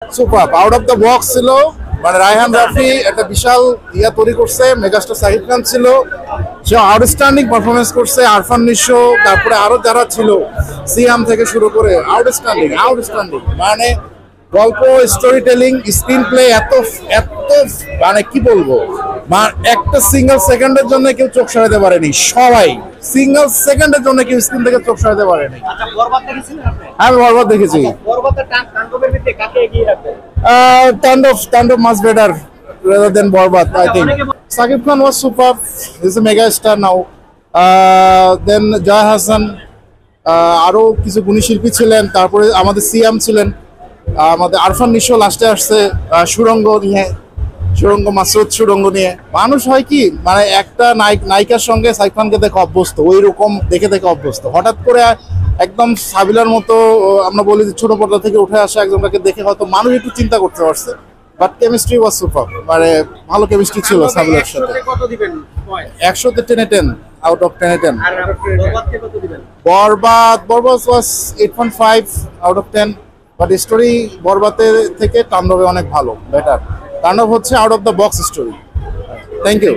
Super out of the box ছিল, মানে রায়হান রাফি একটা বিশাল ইয়া তৈরি করছে। মেগাস্টার সাকিব খান ছিল, সে আউটস্ট্যান্ডিং পারফরমেন্স করছে। আরফান নিশো, তারপরে আরো যারা ছিল, সিয়াম থেকে শুরু করে আউটস্ট্যান্ডিং আউটস্ট্যান্ডিং। মানে গল্প, স্টোরি টেলিং, স্ক্রিন প্লে এত এত মানে কি বলবো, একটা সিঙ্গেল সেকেন্ডের জন্য কেউ চোখ সরাতে পারেনি। সবাই সিঙ্গেল সেকেন্ডের জন্য কেউ স্ক্রিন থেকে চোখ সরাতে পারেনি। আচ্ছা, বরবাদ দেখেছিলেন আপনি? আমি বরবাদ দেখেছি। বরবাদের তাণ্ডবের ভিত্তিতে কাকে এগিয়ে রাখবেন? Tandov much better rather than Borbat, I think. Sakib Khan was super. He's a mega star now. Then Jaya Hassan, আরো কিছু গুণী শিল্পী ছিলেন। তারপরে আমাদের সিয়াম ছিলেন, আমাদের আরফান নিশো লাস্টে আসছে সুরঙ্গ মাসুদ সুরঙ্গ নিয়ে। মানুষ হয় কি, মানে একটা নায়িকার সঙ্গে সাকিব খানকে দেখে অভ্যস্ত, ওই রকম দেখে অভ্যস্ত। হঠাৎ করে একদম সাবিলার মতো, আমরা বলি যে ছোট পর্দা থেকে উঠে আসা একজনকে দেখে হয়তো মানুষ একটু চিন্তা করতে পারছে। বাট কেমিস্ট্রি ওয়াজ সুপার, মানে ভালো কেমিস্ট্রি ছিল সাবিলার সাথে। 100-তে 10-10 আউট অফ 10-10। আর বরবাদকে কত দিবেন? Borbaad was 8.5 out of 10। But story বরবাদের থেকে তাণ্ডবে অনেক ভালো, বেটার। তাণ্ডব হচ্ছে out of the box story. Thank you.